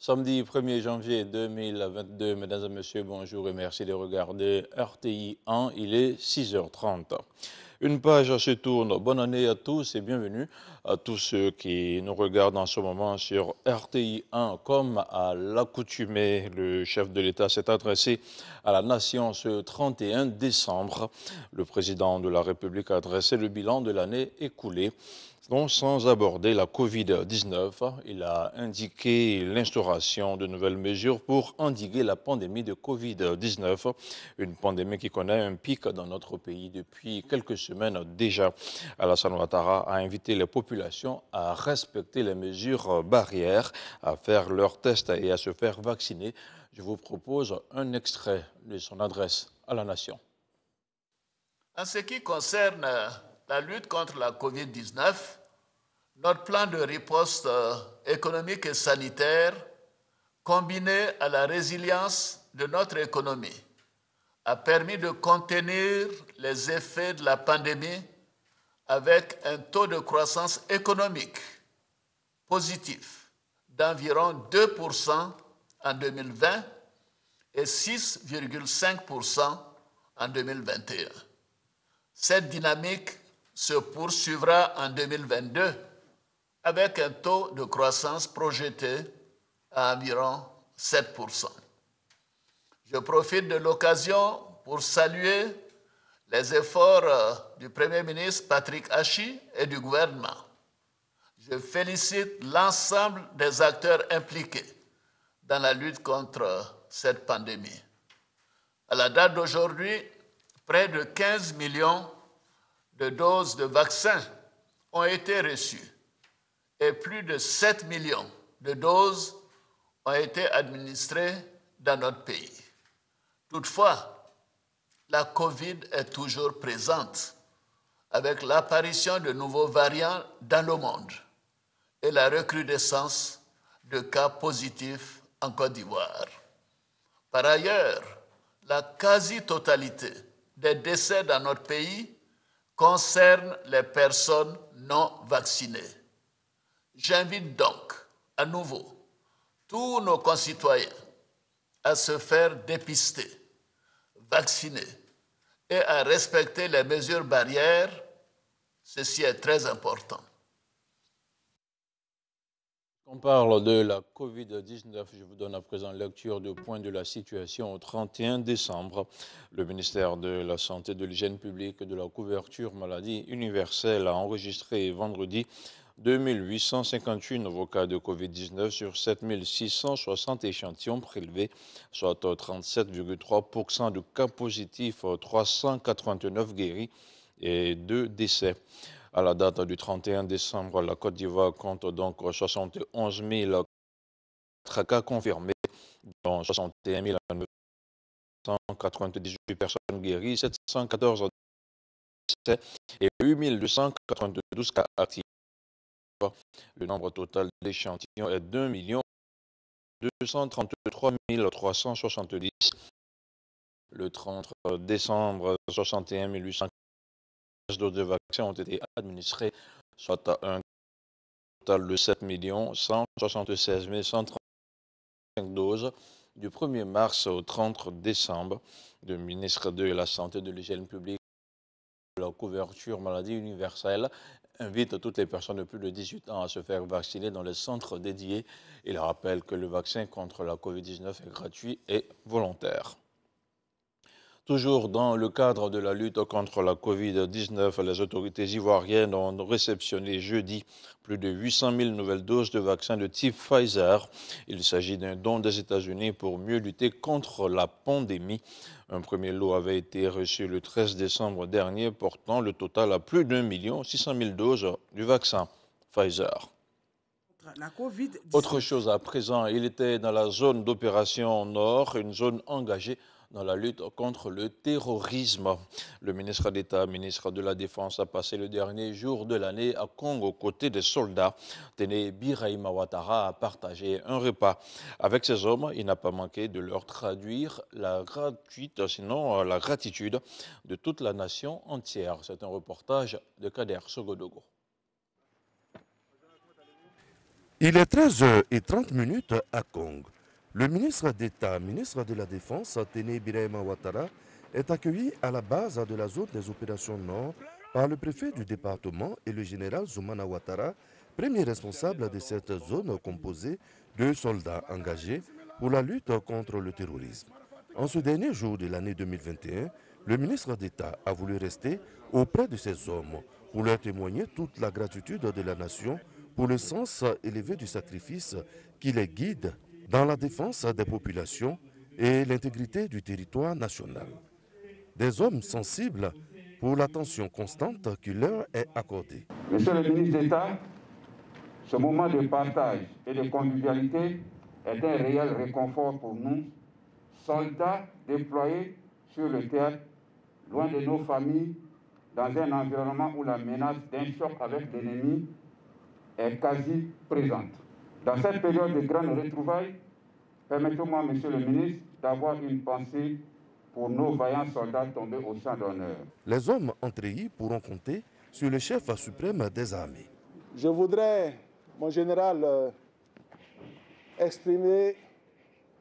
Samedi 1er janvier 2022, mesdames et messieurs, bonjour et merci de regarder RTI 1, il est 6h30. Une page se tourne. Bonne année à tous et bienvenue à tous ceux qui nous regardent en ce moment sur RTI 1. Comme à l'accoutumée, le chef de l'État s'est adressé à la nation ce 31 décembre. Le président de la République a dressé le bilan de l'année écoulée. Donc, sans aborder la Covid-19, il a indiqué l'instauration de nouvelles mesures pour endiguer la pandémie de Covid-19, une pandémie qui connaît un pic dans notre pays depuis quelques semaines déjà. Alassane Ouattara a invité les populations à respecter les mesures barrières, à faire leurs tests et à se faire vacciner. Je vous propose un extrait de son adresse à la nation. En ce qui concerne la lutte contre la COVID-19, notre plan de riposte économique et sanitaire, combiné à la résilience de notre économie, a permis de contenir les effets de la pandémie avec un taux de croissance économique positif d'environ 2% en 2020 et 6,5% en 2021. Cette dynamique se poursuivra en 2022 avec un taux de croissance projeté à environ 7%. Je profite de l'occasion pour saluer les efforts du Premier ministre Patrick Achi et du gouvernement. Je félicite l'ensemble des acteurs impliqués dans la lutte contre cette pandémie. À la date d'aujourd'hui, près de 15 millions de doses de vaccins ont été reçues et plus de 7 millions de doses ont été administrées dans notre pays. Toutefois, la COVID est toujours présente avec l'apparition de nouveaux variants dans le monde et la recrudescence de cas positifs en Côte d'Ivoire. Par ailleurs, la quasi-totalité des décès dans notre pays concerne les personnes non vaccinées. J'invite donc à nouveau tous nos concitoyens à se faire dépister, vacciner et à respecter les mesures barrières. Ceci est très important. On parle de la Covid-19. Je vous donne à présent lecture du point de la situation au 31 décembre. Le ministère de la Santé, de l'Hygiène publique et de la couverture maladie universelle a enregistré vendredi 2858 nouveaux cas de Covid-19 sur 7660 échantillons prélevés, soit 37,3% de cas positifs, 389 guéris et 2 décès. À la date du 31 décembre, la Côte d'Ivoire compte donc 71 000 cas confirmés, dont 61 998 personnes guéries, 714 décès et 8 292 cas actifs. Le nombre total d'échantillons est 2 233 370. Le 30 décembre, 61 800 doses de vaccins ont été administrées, soit à un total de 7 176 135 doses du 1er mars au 30 décembre. Le ministre de la Santé, de l'Hygiène publique et de la couverture maladie universelle invite toutes les personnes de plus de 18 ans à se faire vacciner dans les centres dédiés. Il rappelle que le vaccin contre la Covid-19 est gratuit et volontaire. Toujours dans le cadre de la lutte contre la Covid-19, les autorités ivoiriennes ont réceptionné jeudi plus de 800 000 nouvelles doses de vaccins de type Pfizer. Il s'agit d'un don des États-Unis pour mieux lutter contre la pandémie. Un premier lot avait été reçu le 13 décembre dernier, portant le total à plus d'1 600 000 doses du vaccin Pfizer. La COVID-19. Autre chose à présent, il était dans la zone d'opération Nord, une zone engagée dans la lutte contre le terrorisme. Le ministre d'État, ministre de la Défense, a passé le dernier jour de l'année à Congo aux côtés des soldats. Téné Birahima Ouattara a partagé un repas avec ces hommes. Il n'a pas manqué de leur traduire la gratitude de toute la nation entière. C'est un reportage de Kader Sogodogo. Il est 13h30 à Kong. Le ministre d'État, ministre de la Défense, Téné Birahima Ouattara, est accueilli à la base de la zone des opérations Nord par le préfet du département et le général Zoumana Ouattara, premier responsable de cette zone composée de soldats engagés pour la lutte contre le terrorisme. En ce dernier jour de l'année 2021, le ministre d'État a voulu rester auprès de ces hommes pour leur témoigner toute la gratitude de la nation pour le sens élevé du sacrifice qui les guide dans la défense des populations et l'intégrité du territoire national. Des hommes sensibles pour l'attention constante qui leur est accordée. Monsieur le ministre d'État, ce moment de partage et de convivialité est un réel réconfort pour nous, soldats déployés sur le théâtre, loin de nos familles, dans un environnement où la menace d'un choc avec l'ennemi est quasi présente. Dans cette période de grandes retrouvailles, permettez-moi, Monsieur le ministre, d'avoir une pensée pour nos vaillants soldats tombés au champ d'honneur. Les hommes entrerris pourront compter sur le chef suprême des armées. Je voudrais, mon général, exprimer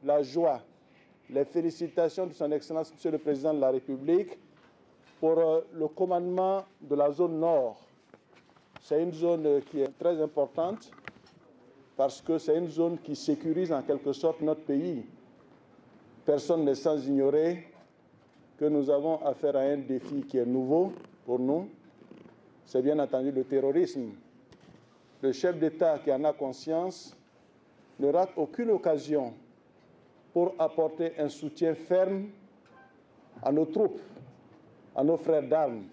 la joie, les félicitations de son Excellence, Monsieur le Président de la République, pour le commandement de la zone nord. C'est une zone qui est très importante parce que c'est une zone qui sécurise en quelque sorte notre pays. Personne n'est sans ignorer que nous avons affaire à un défi qui est nouveau pour nous. C'est bien entendu le terrorisme. Le chef d'État qui en a conscience ne rate aucune occasion pour apporter un soutien ferme à nos troupes, à nos frères d'armes.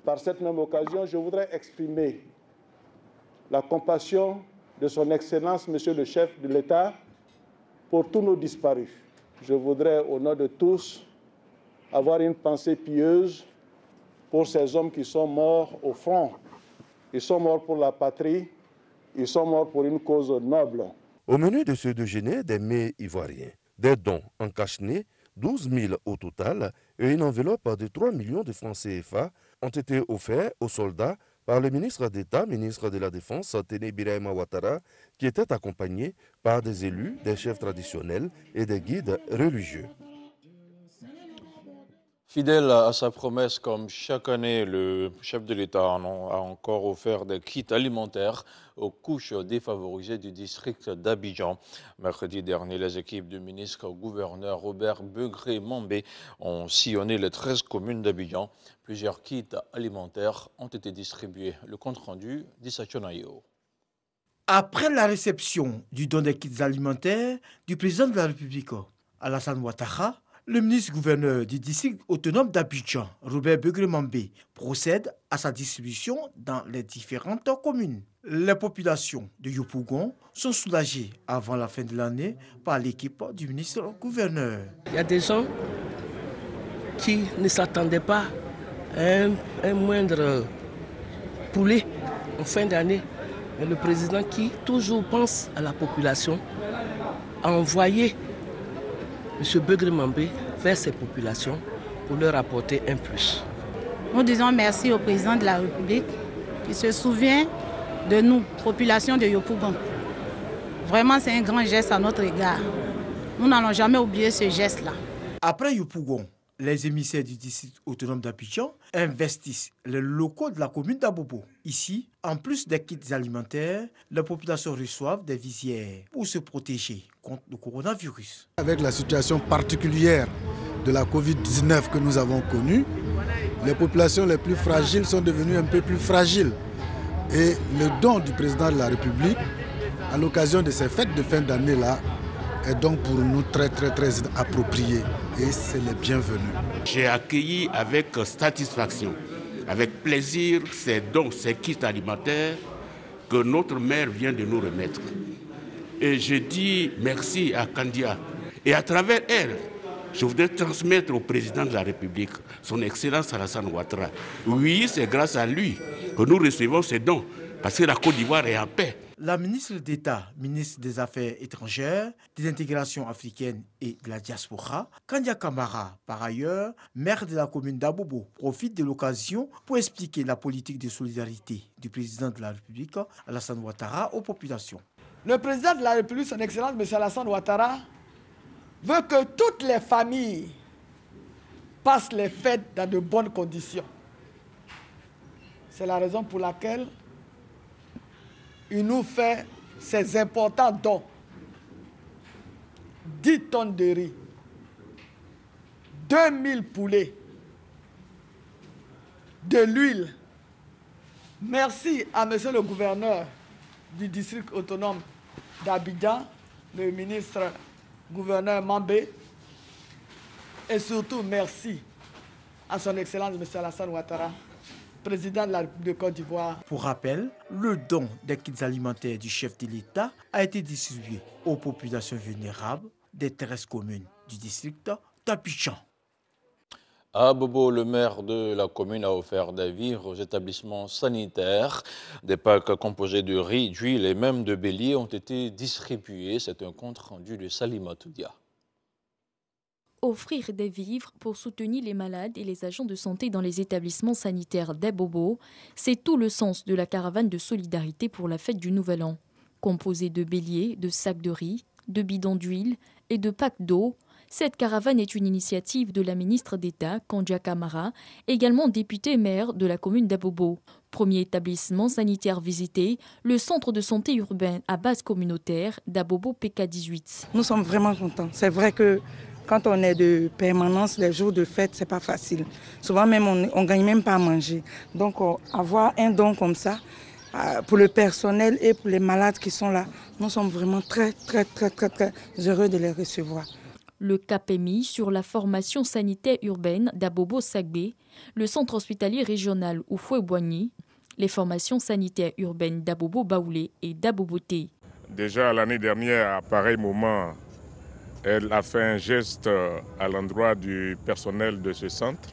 Par cette même occasion, je voudrais exprimer la compassion de son Excellence, Monsieur le chef de l'État, pour tous nos disparus. Je voudrais, au nom de tous, avoir une pensée pieuse pour ces hommes qui sont morts au front. Ils sont morts pour la patrie, ils sont morts pour une cause noble. Au menu de ce déjeuner, des mets ivoiriens, des dons en cache-nez, 12 000 au total, et une enveloppe de 3 millions de francs CFA ont été offerts aux soldats par le ministre d'État, ministre de la Défense, Téné Birahima Ouattara, qui était accompagné par des élus, des chefs traditionnels et des guides religieux. Fidèle à sa promesse, comme chaque année, le chef de l'État a encore offert des kits alimentaires aux couches défavorisées du district d'Abidjan. Mercredi dernier, les équipes du ministre-gouverneur Robert Begré-Mambé ont sillonné les 13 communes d'Abidjan. Plusieurs kits alimentaires ont été distribués. Le compte-rendu d'Issa Chonayo. Après la réception du don des kits alimentaires du président de la République, Alassane Ouattara, le ministre-gouverneur du district autonome d'Abidjan, Robert Begré-Mambé, procède à sa distribution dans les différentes communes. Les populations de Yopougon sont soulagées avant la fin de l'année par l'équipe du ministre-gouverneur. Il y a des gens qui ne s'attendaient pas à un moindre poulet en fin d'année. Mais le président qui toujours pense à la population a envoyé M. Begré-Mambé vers ces populations pour leur apporter un plus. Nous disons merci au président de la République qui se souvient de nous, population de Yopougon. Vraiment, c'est un grand geste à notre égard. Nous n'allons jamais oublier ce geste-là. Après Yopougon, les émissaires du district autonome d'Abidjan investissent les locaux de la commune d'Abobo. Ici, en plus des kits alimentaires, les populations reçoivent des visières pour se protéger contre le coronavirus. Avec la situation particulière de la Covid-19 que nous avons connue, les populations les plus fragiles sont devenues un peu plus fragiles. Et le don du président de la République, à l'occasion de ces fêtes de fin d'année-là, est donc pour nous très approprié et c'est le bienvenu. J'ai accueilli avec satisfaction, avec plaisir ces dons, ces kits alimentaires que notre maire vient de nous remettre. Et je dis merci à Kandia. Et à travers elle, je voudrais transmettre au président de la République, son Excellence Alassane Ouattara. Oui, c'est grâce à lui que nous recevons ces dons, parce que la Côte d'Ivoire est en paix. La ministre d'État, ministre des Affaires étrangères, des intégrations africaines et de la diaspora, Kandia Kamara, par ailleurs, maire de la commune d'Abobo, profite de l'occasion pour expliquer la politique de solidarité du président de la République, Alassane Ouattara, aux populations. Le président de la République, son Excellence, M. Alassane Ouattara, veut que toutes les familles passent les fêtes dans de bonnes conditions. C'est la raison pour laquelle il nous fait ces importants dons. 10 tonnes de riz, 2000 poulets, de l'huile. Merci à monsieur le gouverneur du district autonome d'Abidjan, le ministre gouverneur Mambé, et surtout merci à son Excellence M. Alassane Ouattara, président de la République de Côte d'Ivoire. Pour rappel, le don des kits alimentaires du chef de l'État a été distribué aux populations vulnérables des 13 communes du district d'Abidjan. À Bobo, le maire de la commune a offert des vivres aux établissements sanitaires. Des packs composés de riz, d'huile et même de bélier ont été distribués. C'est un compte rendu de Salima Toudia. Offrir des vivres pour soutenir les malades et les agents de santé dans les établissements sanitaires d'Abobo, c'est tout le sens de la caravane de solidarité pour la fête du Nouvel An. Composée de béliers, de sacs de riz, de bidons d'huile et de packs d'eau, cette caravane est une initiative de la ministre d'État, Kandia Kamara, également députée maire de la commune d'Abobo. Premier établissement sanitaire visité, le centre de santé urbain à base communautaire d'Abobo PK18. Nous sommes vraiment contents. C'est vrai que quand on est de permanence, les jours de fête, c'est pas facile. Souvent même, on ne gagne même pas à manger. Donc, avoir un don comme ça, pour le personnel et pour les malades qui sont là, nous sommes vraiment très heureux de les recevoir. Le cap est mis sur la formation sanitaire urbaine d'Abobo-Sagbé, le centre hospitalier régional Oufoué-Boigny, les formations sanitaires urbaines d'Abobo-Baoulé et d'Abobo-Té. Déjà l'année dernière, à pareil moment, elle a fait un geste à l'endroit du personnel de ce centre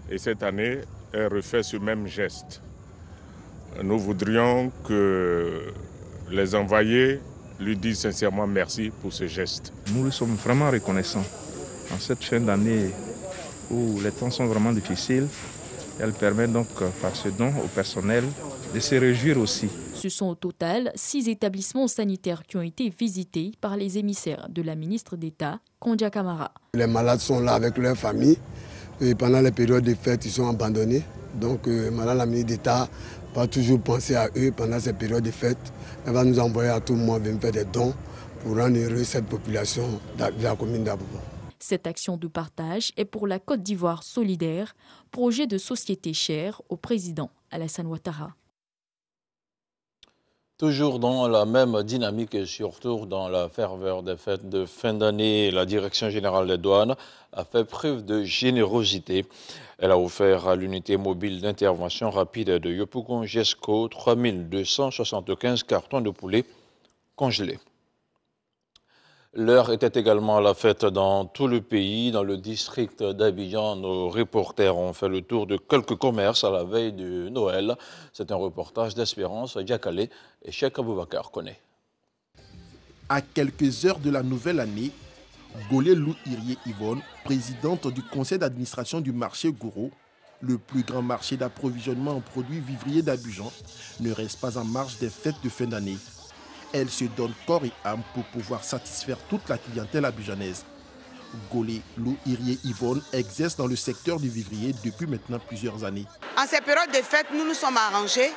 et cette année, elle refait ce même geste. Nous voudrions que les envoyés lui disent sincèrement merci pour ce geste. Nous sommes vraiment reconnaissants. En cette fin d'année où les temps sont vraiment difficiles, elle permet donc par ce don au personnel de se réjouir aussi. Ce sont au total 6 établissements sanitaires qui ont été visités par les émissaires de la ministre d'État, Kandia Kamara. Les malades sont là avec leur famille et pendant les périodes de fête, ils sont abandonnés. Donc madame la ministre d'État va toujours penser à eux pendant ces périodes de fête. Elle va nous envoyer à tout le monde venir faire des dons pour rendre heureux cette population de la commune d'Abobo. Cette action de partage est pour la Côte d'Ivoire solidaire, projet de société cher au président Alassane Ouattara. Toujours dans la même dynamique et surtout dans la ferveur des fêtes de fin d'année, la Direction générale des douanes a fait preuve de générosité. Elle a offert à l'unité mobile d'intervention rapide de Yopougon-Jesco 3275 cartons de poulet congelés. L'heure était également à la fête dans tout le pays. Dans le district d'Abidjan, nos reporters ont fait le tour de quelques commerces à la veille de Noël. C'est un reportage d'Espérance Diakale et Cheikh Aboubakar connaît. À quelques heures de la nouvelle année, Golé Lou Irie Yvonne, présidente du conseil d'administration du marché Gouro, le plus grand marché d'approvisionnement en produits vivriers d'Abidjan, ne reste pas en marge des fêtes de fin d'année. Elle se donne corps et âme pour pouvoir satisfaire toute la clientèle abidjanaise. Golé Lou Irie Yvonne exerce dans le secteur du vivrier depuis maintenant plusieurs années. En ces périodes de fête, nous nous sommes arrangés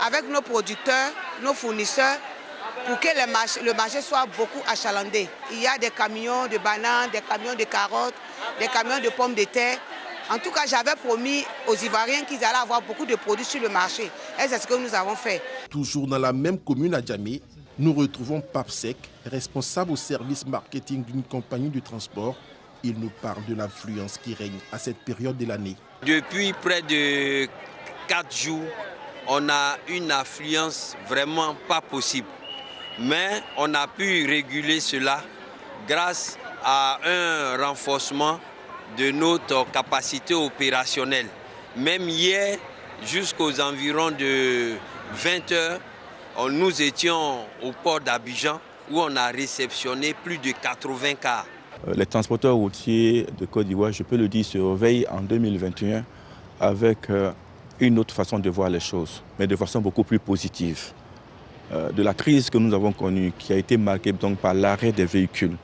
avec nos producteurs, nos fournisseurs, pour que le marché soit beaucoup achalandé. Il y a des camions de bananes, des camions de carottes, des camions de pommes de terre. En tout cas, j'avais promis aux Ivoiriens qu'ils allaient avoir beaucoup de produits sur le marché. Et c'est ce que nous avons fait. Toujours dans la même commune à Djamé, nous retrouvons Papsek, responsable au service marketing d'une compagnie de transport. Il nous parle de l'influence qui règne à cette période de l'année. Depuis près de 4 jours, on a une affluence vraiment pas possible. Mais on a pu réguler cela grâce à un renforcement de notre capacité opérationnelle. Même hier, jusqu'aux environs de 20 heures, nous étions au port d'Abidjan où on a réceptionné plus de 80 cas. Les transporteurs routiers de Côte d'Ivoire, je peux le dire, se réveillent en 2021 avec une autre façon de voir les choses, mais de façon beaucoup plus positive. De la crise que nous avons connue, qui a été marquée donc par l'arrêt des véhicules,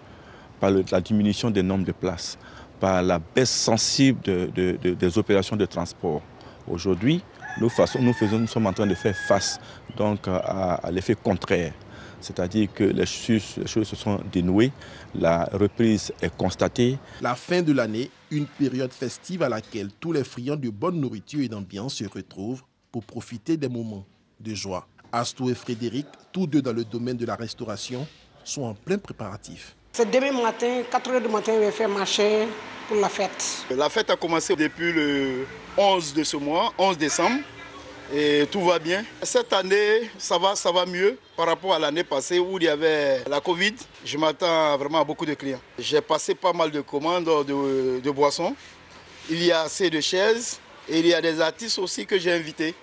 par la diminution des nombres de places, par la baisse sensible des opérations de transport. Aujourd'hui, nous sommes en train de faire face donc, à l'effet contraire. C'est-à-dire que les choses se sont dénouées, la reprise est constatée. La fin de l'année, une période festive à laquelle tous les friands de bonne nourriture et d'ambiance se retrouvent pour profiter des moments de joie. Astou et Frédéric, tous deux dans le domaine de la restauration, sont en plein préparatif. C'est demain matin, 4 h du matin, on va faire marcher pour la fête. La fête a commencé depuis le 11 de ce mois, 11 décembre. Et tout va bien. Cette année, ça va mieux par rapport à l'année passée où il y avait la Covid. Je m'attends vraiment à beaucoup de clients. J'ai passé pas mal de commandes de boissons. Il y a assez de chaises et il y a des artistes aussi que j'ai invités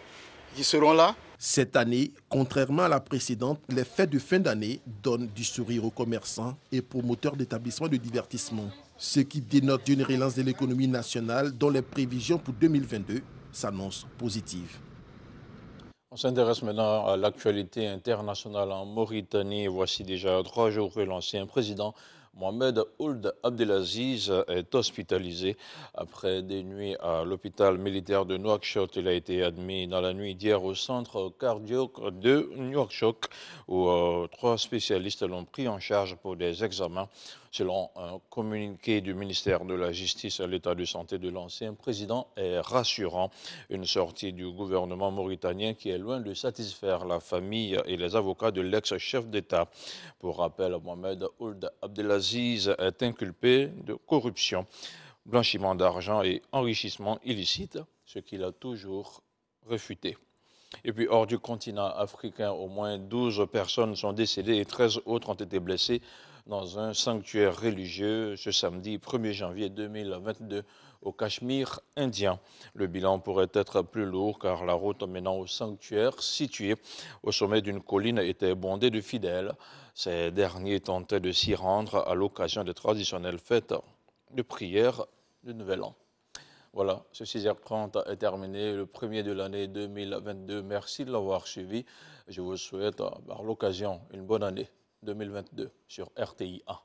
qui seront là. Cette année, contrairement à la précédente, les fêtes de fin d'année donnent du sourire aux commerçants et promoteurs d'établissements de divertissement. Ce qui dénote d'une relance de l'économie nationale dont les prévisions pour 2022 s'annoncent positives. On s'intéresse maintenant à l'actualité internationale en Mauritanie. Voici déjà 3 jours que l'ancien président Mohamed Ould Abdelaziz est hospitalisé. Après des nuits à l'hôpital militaire de Nouakchott, il a été admis dans la nuit d'hier au centre cardiaque de Nouakchott où 3 spécialistes l'ont pris en charge pour des examens. Selon un communiqué du ministère de la Justice, l'état de santé de l'ancien président est rassurant. Une sortie du gouvernement mauritanien qui est loin de satisfaire la famille et les avocats de l'ex-chef d'État. Pour rappel, Mohamed Ould Abdelaziz est inculpé de corruption, blanchiment d'argent et enrichissement illicite, ce qu'il a toujours réfuté. Et puis hors du continent africain, au moins 12 personnes sont décédées et 13 autres ont été blessées dans un sanctuaire religieux ce samedi 1er janvier 2022 au Cachemire indien. Le bilan pourrait être plus lourd car la route menant au sanctuaire situé au sommet d'une colline était bondée de fidèles. Ces derniers tentaient de s'y rendre à l'occasion des traditionnelles fêtes de prière de Nouvel An. Voilà, ce 6h30 est terminé, le premier de l'année 2022. Merci de l'avoir suivi. Je vous souhaite par l'occasion une bonne année 2022 sur RTI 1.